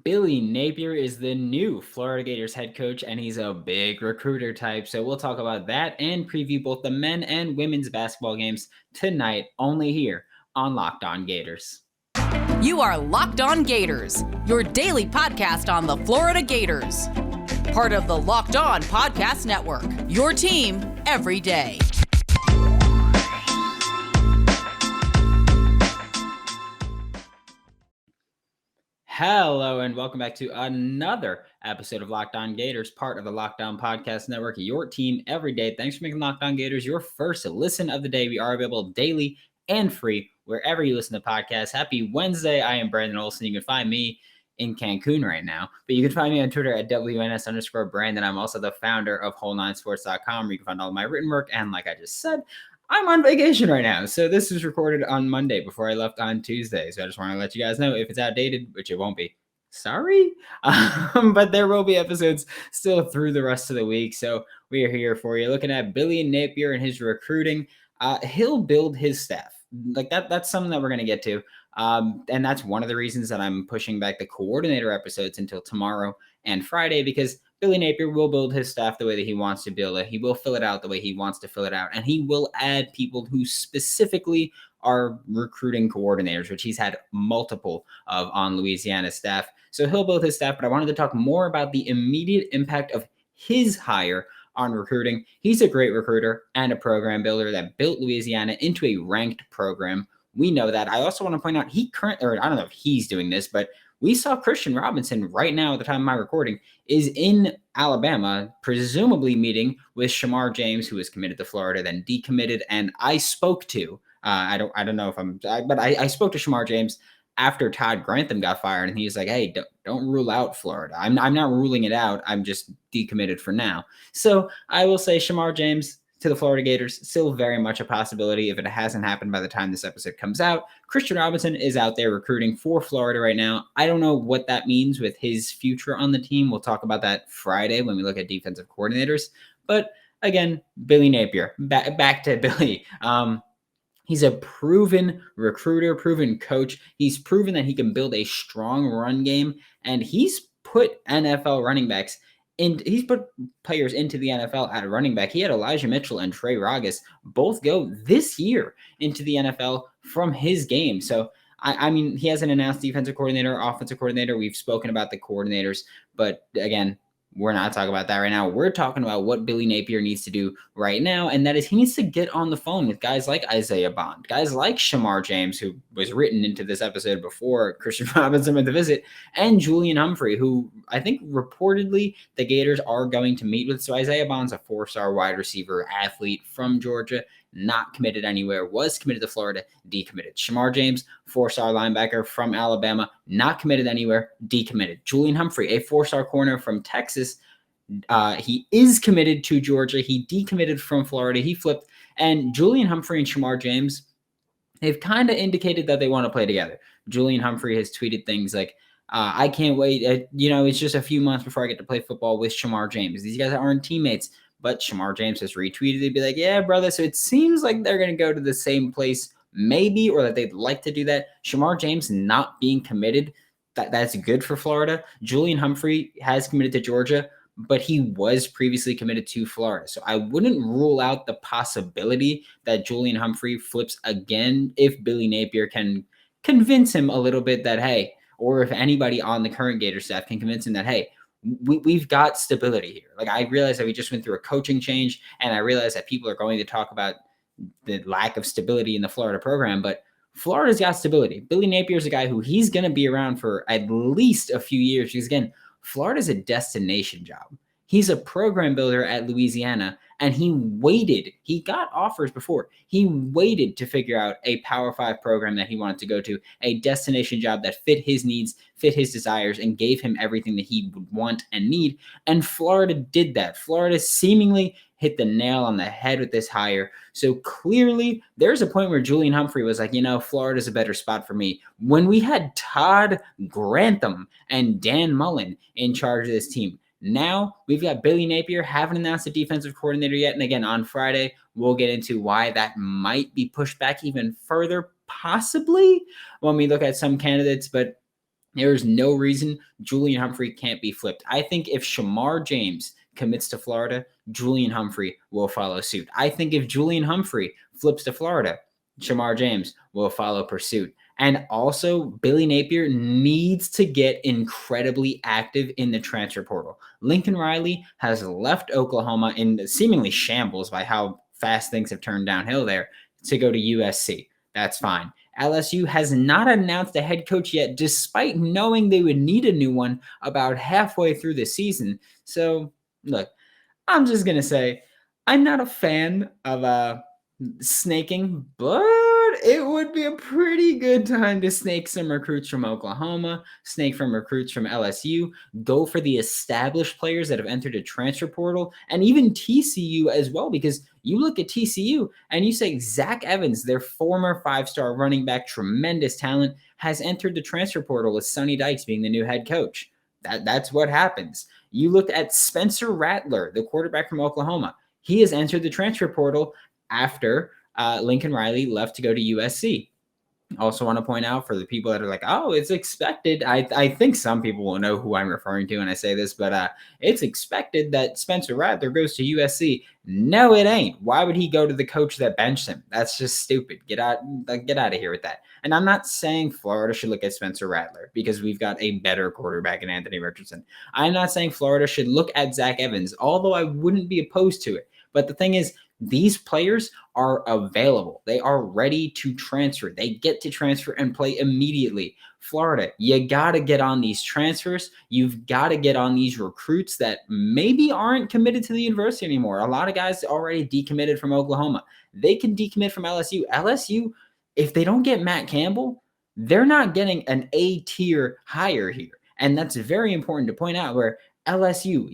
Billy Napier is the new Florida Gators head coach, and he's a big recruiter type. So we'll talk about that and preview both the men and women's basketball games tonight, only here on Locked On Gators. You are Locked On Gators, your daily podcast on the Florida Gators. Part of the Locked On Podcast Network, your team every day. Hello and welcome back to another episode of Locked On Gators, part of the Locked On Podcast Network, your team every day. Thanks for making Locked On Gators your first listen of the day. We are available daily and free wherever you listen to podcasts. Happy Wednesday. I am Brandon Olson. You can find me in Cancun right now, but you can find me on Twitter at WNS_Brandon. I'm also the founder of Whole9Sports.com, where you can find all of my written work. And like I just said, I'm on vacation right now. So this was recorded on Monday before I left on Tuesday. So I just want to let you guys know if it's outdated, which it won't be. Sorry. But there will be episodes still through the rest of the week. So we are here for you. Looking at Billy Napier and his recruiting. He'll build his staff. Like that's something that we're going to get to. And that's one of the reasons that I'm pushing back the coordinator episodes until tomorrow and Friday, because Billy Napier will build his staff the way that he wants to build it. He will fill it out the way he wants to fill it out. And he will add people who specifically are recruiting coordinators, which he's had multiple of on Louisiana's staff. So he'll build his staff, but I wanted to talk more about the immediate impact of his hire on recruiting. He's a great recruiter and a program builder that built Louisiana into a ranked program. We know that. I also want to point out I don't know if he's doing this, but we saw Christian Robinson right now at the time of my recording is in Alabama, presumably meeting with Shamar James, who is committed to Florida, then decommitted. And I spoke to, I don't know if I spoke to Shamar James after Todd Grantham got fired, and he was like, hey, don't rule out Florida. I'm not ruling it out. I'm just decommitted for now. So I will say Shamar James to the Florida Gators, still very much a possibility if it hasn't happened by the time this episode comes out. Christian Robinson is out there recruiting for Florida right now. I don't know what that means with his future on the team. We'll talk about that Friday when we look at defensive coordinators. But again, Billy Napier, back to Billy. He's a proven recruiter, proven coach. He's proven that he can build a strong run game, and he's put NFL running backs he's put players into the NFL at running back. He had Elijah Mitchell and Trey Ragas both go this year into the NFL from his game. So, I mean, he hasn't announced defensive coordinator, offensive coordinator. We've spoken about the coordinators, but again, we're not talking about that right now. We're talking about what Billy Napier needs to do right now, and that is he needs to get on the phone with guys like Isaiah Bond, guys like Shamar James, who was written into this episode before Christian Robinson went to visit, and Julian Humphrey, who I think reportedly the Gators are going to meet with. So Isaiah Bond's a 4-star wide receiver athlete from Georgia, not committed anywhere, was committed to Florida, decommitted. Shamar James, 4-star linebacker from Alabama, not committed anywhere, decommitted. Julian Humphrey, a 4-star corner from Texas, he is committed to Georgia. He decommitted from Florida. He flipped. And Julian Humphrey and Shamar James, they've kind of indicated that they want to play together. Julian Humphrey has tweeted things like, I can't wait. It's just a few months before I get to play football with Shamar James. These guys aren't teammates. But Shamar James has retweeted. They'd be like, yeah, brother. So it seems like they're going to go to the same place maybe, or that they'd like to do that. Shamar James not being committed, that's good for Florida. Julian Humphrey has committed to Georgia, but he was previously committed to Florida. So I wouldn't rule out the possibility that Julian Humphrey flips again if Billy Napier can convince him a little bit that, hey, or if anybody on the current Gator staff can convince him that, hey, we've got stability here. Like, I realize that we just went through a coaching change, and I realize that people are going to talk about the lack of stability in the Florida program, but Florida's got stability. Billy Napier's a guy who he's going to be around for at least a few years because, again, Florida's a destination job. He's a program builder at Louisiana, and he waited. He got offers before. He waited to figure out a Power 5 program that he wanted to go to, a destination job that fit his needs, fit his desires, and gave him everything that he would want and need. And Florida did that. Florida seemingly hit the nail on the head with this hire. So clearly, there's a point where Julian Humphrey was like, Florida's a better spot for me. When we had Todd Grantham and Dan Mullen in charge of this team, now we've got Billy Napier, haven't announced a defensive coordinator yet. And again, on Friday, we'll get into why that might be pushed back even further, possibly when we look at some candidates. But There's no reason Julian Humphrey can't be flipped. I think if Shamar James commits to Florida, Julian Humphrey will follow suit. I think if Julian Humphrey flips to Florida, Shamar James will follow pursuit. And also, Billy Napier needs to get incredibly active in the transfer portal. Lincoln Riley has left Oklahoma in seemingly shambles by how fast things have turned downhill there to go to USC. That's fine. LSU has not announced a head coach yet, despite knowing they would need a new one about halfway through the season. So, look, I'm just going to say I'm not a fan of snaking, but it would be a pretty good time to snake some recruits from Oklahoma, snake from recruits from LSU, go for the established players that have entered a transfer portal, and even TCU as well, because you look at TCU and you say Zach Evans, their former 5-star running back, tremendous talent, has entered the transfer portal with Sonny Dykes being the new head coach. That's what happens. You look at Spencer Rattler, the quarterback from Oklahoma. He has entered the transfer portal after Lincoln Riley left to go to USC. Also want to point out for the people that are like, oh, it's expected. I think some people will know who I'm referring to when I say this, but it's expected that Spencer Rattler goes to USC. No, it ain't. Why would he go to the coach that benched him? That's just stupid. Get out of here with that. And I'm not saying Florida should look at Spencer Rattler because we've got a better quarterback in Anthony Richardson. I'm not saying Florida should look at Zach Evans, although I wouldn't be opposed to it. But the thing is, these players are available. They are ready to transfer. They get to transfer and play immediately. Florida, you got to get on these transfers. You've got to get on these recruits that maybe aren't committed to the university anymore. A lot of guys already decommitted from Oklahoma. They can decommit from LSU. LSU, if they don't get Matt Campbell, they're not getting an A-tier hire here. And that's very important to point out, where LSU,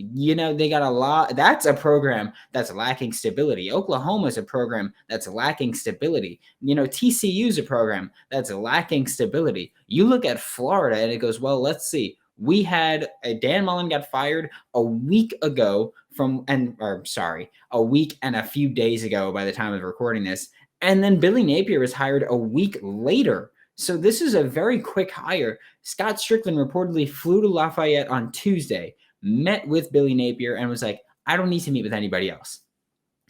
they got a lot. That's a program that's lacking stability. Oklahoma is a program that's lacking stability. TCU is a program that's lacking stability. You look at Florida and it goes, well, let's see. We had Dan Mullen got fired a week ago a week and a few days ago by the time of recording this. And then Billy Napier was hired a week later. So this is a very quick hire. Scott Strickland reportedly flew to Lafayette on Tuesday, met with Billy Napier, and was like, I don't need to meet with anybody else.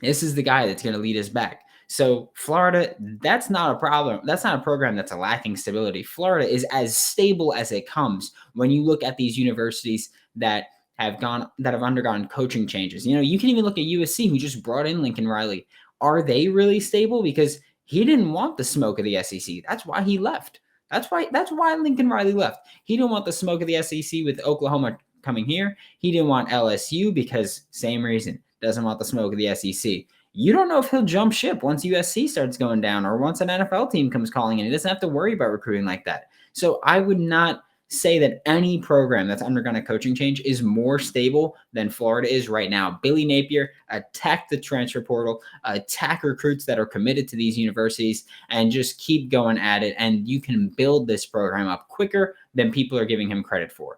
This is the guy that's going to lead us back. So Florida, that's not a problem. That's not a program that's lacking stability. Florida is as stable as it comes when you look at these universities that have undergone coaching changes. You can even look at USC, who just brought in Lincoln Riley. Are they really stable? Because he didn't want the smoke of the SEC. That's why he left. That's why Lincoln Riley left. He didn't want the smoke of the SEC with Oklahoma coming here. He didn't want LSU because same reason. Doesn't want the smoke of the SEC. You don't know if he'll jump ship once USC starts going down or once an NFL team comes calling in. He doesn't have to worry about recruiting like that. So I would not say that any program that's undergone a coaching change is more stable than Florida is right now. Billy Napier, attack the transfer portal, attack recruits that are committed to these universities, and just keep going at it. And you can build this program up quicker than people are giving him credit for.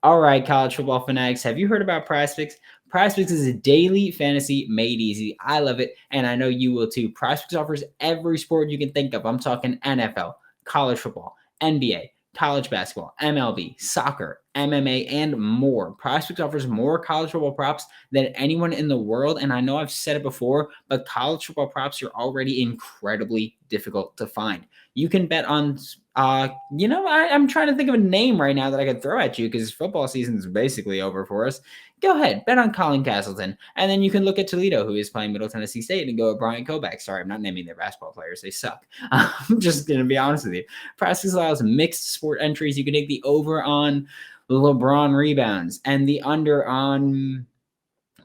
All right, college football fanatics, have you heard about PrizePicks? PrizePicks is a daily fantasy made easy. I love it, and I know you will too. PrizePicks offers every sport you can think of. I'm talking NFL, college football, NBA, college basketball, MLB, soccer, MMA, and more. PrizePicks offers more college football props than anyone in the world, and I know I've said it before, but college football props are already incredibly difficult to find. You can bet on I'm trying to think of a name right now that I could throw at you because football season is basically over for us. Go ahead, bet on Colin Castleton. And then you can look at Toledo, who is playing Middle Tennessee State, and go with Brian Koback. Sorry, I'm not naming their basketball players. They suck. I'm just going to be honest with you. PrizePicks allows mixed sport entries. You can take the over on LeBron rebounds and the under on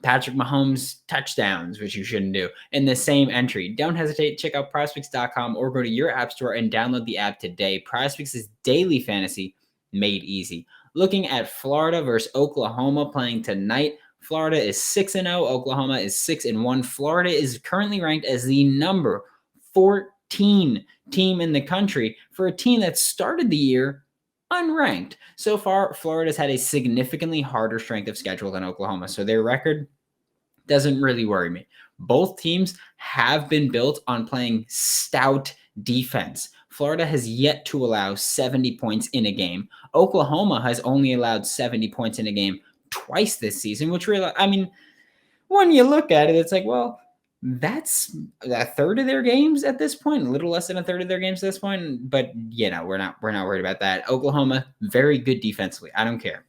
Patrick Mahomes touchdowns, which you shouldn't do, in the same entry. Don't hesitate. Check out PrizePicks.com or go to your app store and download the app today. PrizePicks is daily fantasy made easy. Looking at Florida versus Oklahoma playing tonight. Florida is 6-0. Oklahoma is 6-1. Florida is currently ranked as the number 14 team in the country for a team that started the year unranked. So far, Florida's had a significantly harder strength of schedule than Oklahoma, so their record doesn't really worry me. Both teams have been built on playing stout defense. Florida has yet to allow 70 points in a game. Oklahoma has only allowed 70 points in a game twice this season, which really, I mean, when you look at it, it's like, well, that's a third of their games at this point, a little less than a third of their games at this point. But we're not worried about that. Oklahoma, very good defensively. I don't care.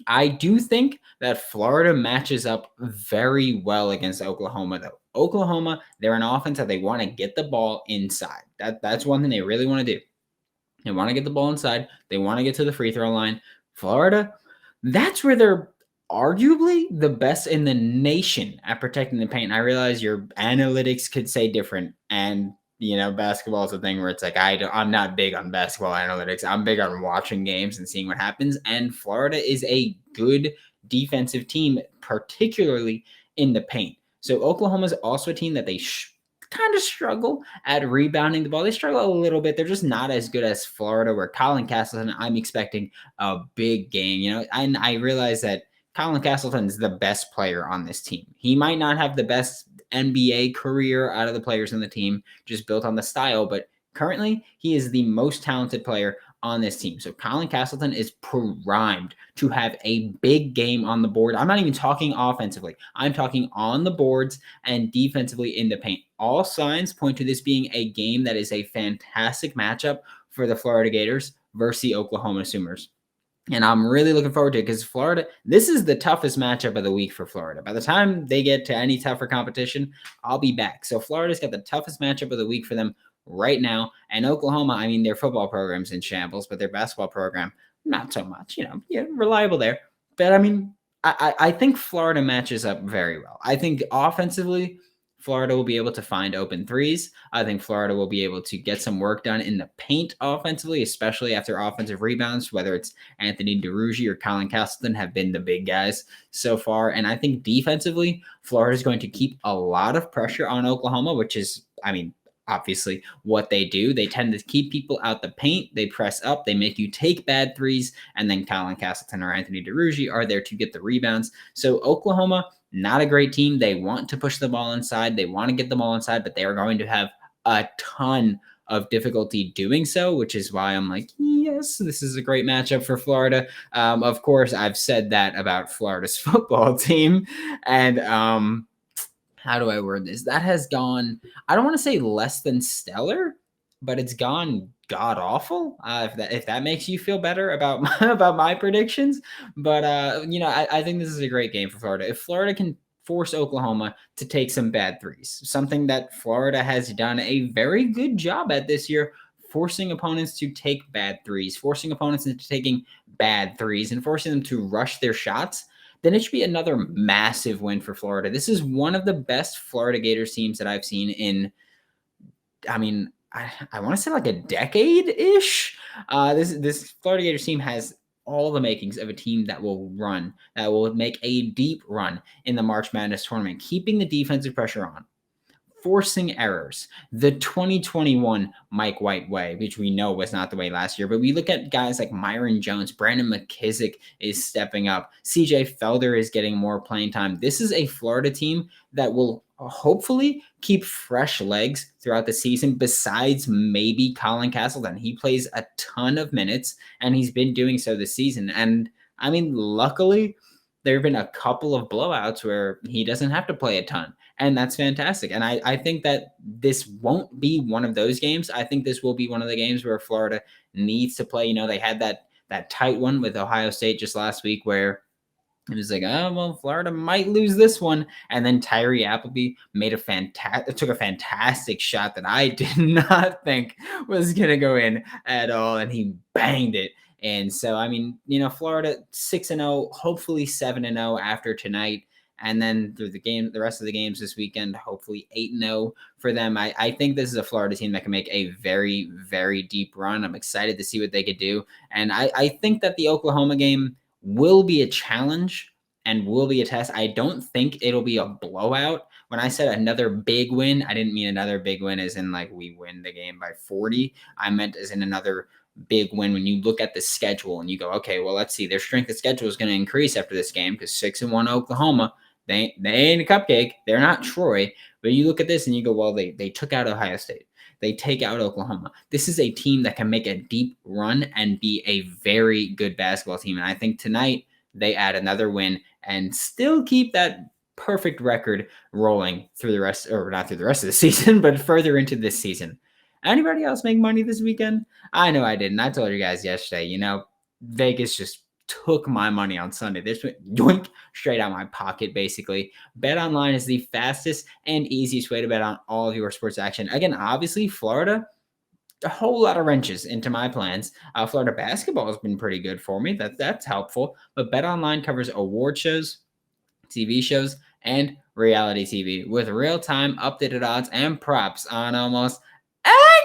I do think that Florida matches up very well against Oklahoma, though. Oklahoma, they're an offense that they want to get the ball inside. That's one thing they really want to do. They want to get the ball inside. They want to get to the free throw line. Florida, that's where they're arguably the best in the nation at protecting the paint. I realize your analytics could say different, and basketball is a thing where it's like I'm not big on basketball analytics. I'm big on watching games and seeing what happens. And Florida is a good defensive team, particularly in the paint. So Oklahoma is also a team that they kind of struggle at rebounding the ball. They struggle a little bit. They're just not as good as Florida, where Colin Castleton, I'm expecting a big game, and I realize that Colin Castleton is the best player on this team. He might not have the best NBA career out of the players on the team, just built on the style, but currently he is the most talented player on this team. So Colin Castleton is primed to have a big game on the board. I'm not even talking offensively. I'm talking on the boards and defensively in the paint. All signs point to this being a game that is a fantastic matchup for the Florida Gators versus the Oklahoma Sooners. And I'm really looking forward to it because Florida, this is the toughest matchup of the week for Florida. By the time they get to any tougher competition, I'll be back. So Florida's got the toughest matchup of the week for them right now. And Oklahoma, I mean, their football program's in shambles, but their basketball program, not so much. Reliable there. But I mean, I think Florida matches up very well. I think offensively, Florida will be able to find open threes. I think Florida will be able to get some work done in the paint offensively, especially after offensive rebounds, whether it's Anthony DeRougie or Colin Castleton have been the big guys so far. And I think defensively, Florida is going to keep a lot of pressure on Oklahoma, which is, I mean, obviously what they do. They tend to keep people out the paint. They press up. They make you take bad threes. And then Colin Castleton or Anthony DeRougie are there to get the rebounds. So Oklahoma, not a great team. They want to push the ball inside. They want to get the ball inside, but they are going to have a ton of difficulty doing so, which is why I'm like, yes, this is a great matchup for Florida. Of course, I've said that about Florida's football team. And how do I word this? That has gone, I don't want to say less than stellar, but it's gone god awful. If that makes you feel better about my predictions, but I think this is a great game for Florida. If Florida can force Oklahoma to take some bad threes, something that Florida has done a very good job at this year, forcing opponents to take bad threes, forcing opponents into taking bad threes, and forcing them to rush their shots, then it should be another massive win for Florida. This is one of the best Florida Gators teams that I've seen in, I mean, I want to say like a decade-ish. This Florida Gators team has all the makings of a team that will make a deep run in the March Madness tournament, keeping the defensive pressure on, forcing errors. The 2021 Mike White way, which we know was not the way last year, but we look at guys like Myron Jones, Brandon McKissick is stepping up, CJ Felder is getting more playing time. This is a Florida team that will hopefully keep fresh legs throughout the season, besides maybe Colin Castleton. He plays a ton of minutes, and he's been doing so this season. And I mean, luckily, there have been a couple of blowouts where he doesn't have to play a ton. And that's fantastic. And I think that this won't be one of those games. I think this will be one of the games where Florida needs to play. They had that tight one with Ohio State just last week where it was like, oh, well, Florida might lose this one. And then Tyree Appleby took a fantastic shot that I did not think was going to go in at all. And he banged it. And so, I mean, Florida 6-0, hopefully 7-0 after tonight. And then through the rest of the games this weekend, hopefully 8-0 for them. I think this is a Florida team that can make a very, very deep run. I'm excited to see what they could do. And I think that the Oklahoma game will be a challenge and will be a test. I don't think it'll be a blowout. When I said another big win, I didn't mean another big win as in like we win the game by 40. I meant as in another big win when you look at the schedule and you go, okay, well, let's see. Their strength of schedule is going to increase after this game because 6-1 Oklahoma, they ain't a cupcake. They're not Troy. But you look at this and you go, well, they took out Ohio State. They take out Oklahoma. This is a team that can make a deep run and be a very good basketball team. And I think tonight they add another win and still keep that perfect record rolling through the rest, or not through the rest of the season, but further into this season. Anybody else make money this weekend? I know I didn't. I told you guys yesterday, Vegas just took my money on Sunday. This went yoink straight out my pocket, basically. BetOnline is the fastest and easiest way to bet on all of your sports action. Again, obviously, Florida, a whole lot of wrenches into my plans. Florida basketball has been pretty good for me. That's helpful. But BetOnline covers award shows, TV shows, and reality TV with real-time updated odds and props on almost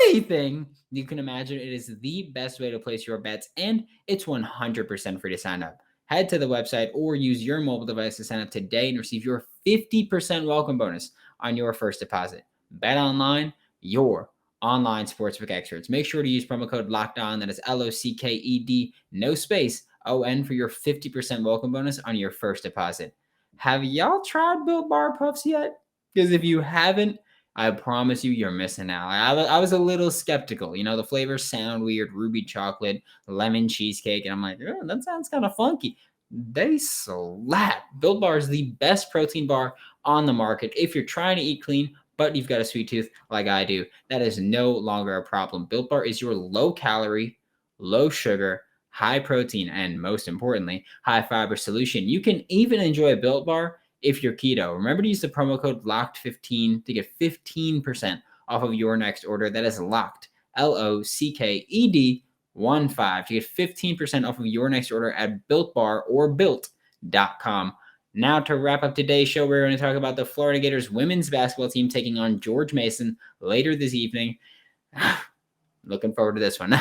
anything you can imagine. It is the best way to place your bets, and it's 100% free to sign up. Head to the website or use your mobile device to sign up today and receive your 50% welcome bonus on your first deposit. Bet Online, your online sportsbook experts. Make sure to use promo code LOCKEDON. That is LOCKED, no space, ON, for your 50% welcome bonus on your first deposit. Have y'all tried Built Bar Puffs yet? Because if you haven't, I promise you, you're missing out. I was a little skeptical. The flavors sound weird: ruby chocolate, lemon cheesecake. And I'm like, that sounds kind of funky. They slap. Built Bar is the best protein bar on the market. If you're trying to eat clean, but you've got a sweet tooth like I do, that is no longer a problem. Built Bar is your low calorie, low sugar, high protein, and most importantly, high fiber solution. You can even enjoy a Built Bar if you're keto. Remember to use the promo code LOCKED15 to get 15% off of your next order. That is LOCKED, LOCKED 15 to get 15% off of your next order at Built Bar or built.com. Now to wrap up today's show, we're going to talk about the Florida Gators women's basketball team taking on George Mason later this evening. Looking forward to this one.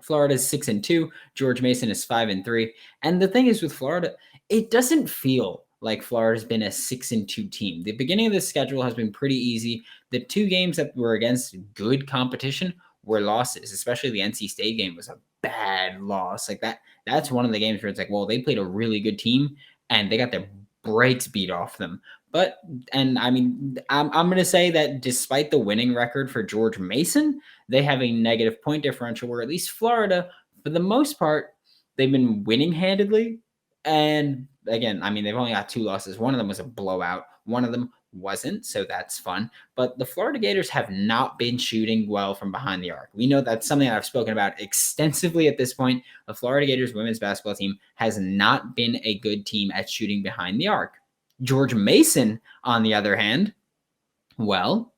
Florida is 6-2. George Mason is 5-3. And the thing is with Florida, it doesn't feel like Florida's been a 6-2 team. The beginning of the schedule has been pretty easy. The two games that were against good competition were losses, especially the NC State game was a bad loss. Like that's one of the games where it's like, well, they played a really good team and they got their brakes beat off them. I'm going to say that despite the winning record for George Mason, they have a negative point differential, where at least Florida, for the most part, they've been winning handedly. And again, they've only got two losses. One of them was a blowout. One of them wasn't, so that's fun. But the Florida Gators have not been shooting well from behind the arc. We know that's something that I've spoken about extensively at this point. The Florida Gators women's basketball team has not been a good team at shooting behind the arc. George Mason, on the other hand, well,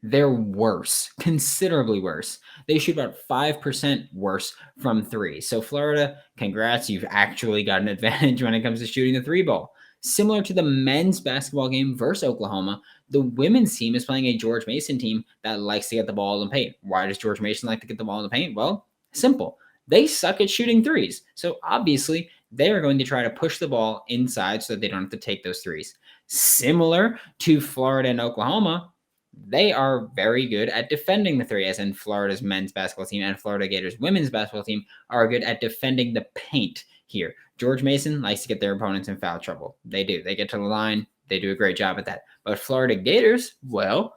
they're worse, considerably worse. They shoot about 5% worse from three. So Florida, congrats, you've actually got an advantage when it comes to shooting the three ball. Similar to the men's basketball game versus Oklahoma, the women's team is playing a George Mason team that likes to get the ball in the paint. Why does George Mason like to get the ball in the paint? Well, simple. They suck at shooting threes. So obviously, they're going to try to push the ball inside so that they don't have to take those threes. Similar to Florida and Oklahoma, they are very good at defending the three, as in Florida's men's basketball team and Florida Gators women's basketball team are good at defending the paint here. George Mason likes to get their opponents in foul trouble. They do. They get to the line. They do a great job at that. But Florida Gators, well,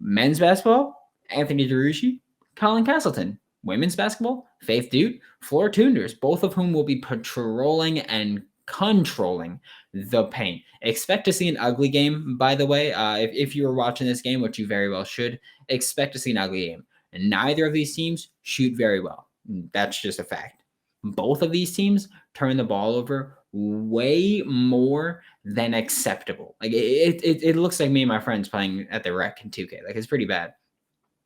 men's basketball, Anthony DeRucci, Colin Castleton. Women's basketball, Faith Dute, Flora Tunders, both of whom will be patrolling and controlling the paint. Expect to see an ugly game, by the way. If you were watching this game, which you very well should, expect to see an ugly game. And neither of these teams shoot very well. That's just a fact. Both of these teams turn the ball over way more than acceptable. Like it looks like me and my friends playing at the rec in 2K. Like, it's pretty bad.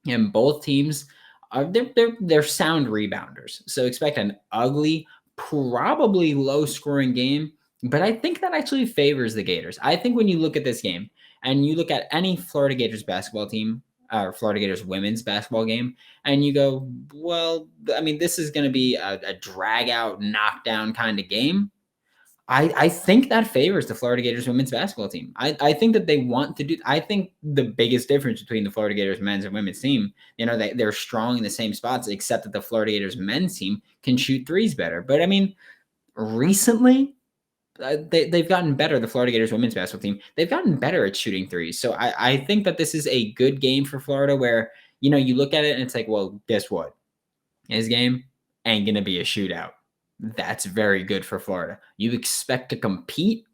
And both teams they're sound rebounders. So expect an ugly, probably low-scoring game. But I think that actually favors the Gators. I think when you look at this game and you look at any Florida Gators basketball team or Florida Gators women's basketball game, and you go, well, this is going to be a drag-out, knockdown kind of game. I think that favors the Florida Gators women's basketball team. I think that they want to do. I think the biggest difference between the Florida Gators men's and women's team, they're strong in the same spots, except that the Florida Gators men's team can shoot threes better. But recently, they've gotten better. The Florida Gators women's basketball team, they've gotten better at shooting threes. So I think that this is a good game for Florida, where you look at it and it's like, well, guess what? His game ain't going to be a shootout. That's very good for Florida. You expect to compete.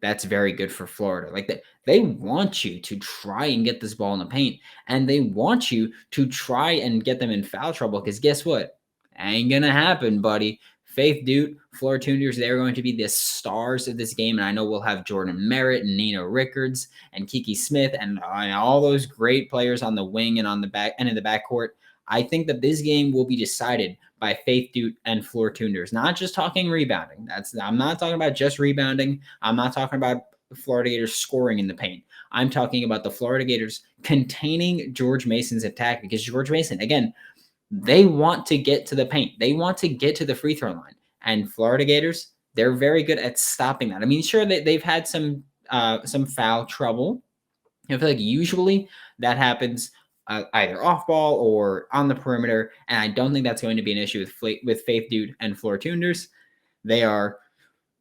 That's very good for Florida. Like they want you to try and get this ball in the paint, and they want you to try and get them in foul trouble. Because guess what? Ain't gonna happen, buddy. Faith Duke, Florida Tuners, they're going to be the stars of this game. And I know we'll have Jordan Merritt and Nina Rickards and Kiki Smith and all those great players on the wing and on the back and in the backcourt. I think that this game will be decided by Faith Duke and Florida Tuners. Not just talking rebounding. I'm not talking about just rebounding. I'm not talking about Florida Gators scoring in the paint. I'm talking about the Florida Gators containing George Mason's attack, because George Mason, again, they want to get to the paint. They want to get to the free throw line. And Florida Gators, they're very good at stopping that. I mean, sure, they've had some foul trouble. I feel like usually that happens either off ball or on the perimeter, and I don't think that's going to be an issue with Faith Dude and Florida Tuners. They are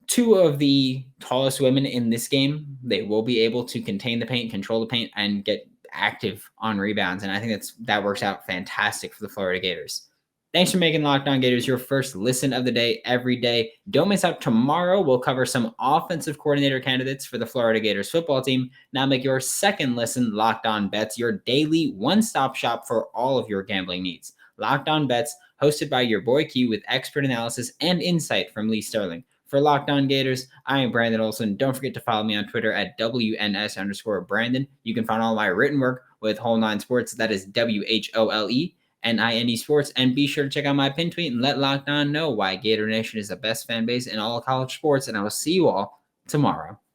two of the tallest women in this game. They will be able to contain the paint, control the paint, and get active on rebounds, and I think that works out fantastic for the Florida Gators. Thanks for making Locked On Gators your first listen of the day every day. Don't miss out tomorrow. We'll cover some offensive coordinator candidates for the Florida Gators football team. Now make your second listen Locked On Bets, your daily one-stop shop for all of your gambling needs. Locked On Bets, hosted by your boy Q, with expert analysis and insight from Lee Sterling. For Locked On Gators, I am Brandon Olson. Don't forget to follow me on Twitter at WNS_Brandon. You can find all my written work with Whole Nine Sports. That is WHOLENINE Sports. And be sure to check out my pin tweet and let Locked On know why Gator Nation is the best fan base in all college sports. And I will see you all tomorrow.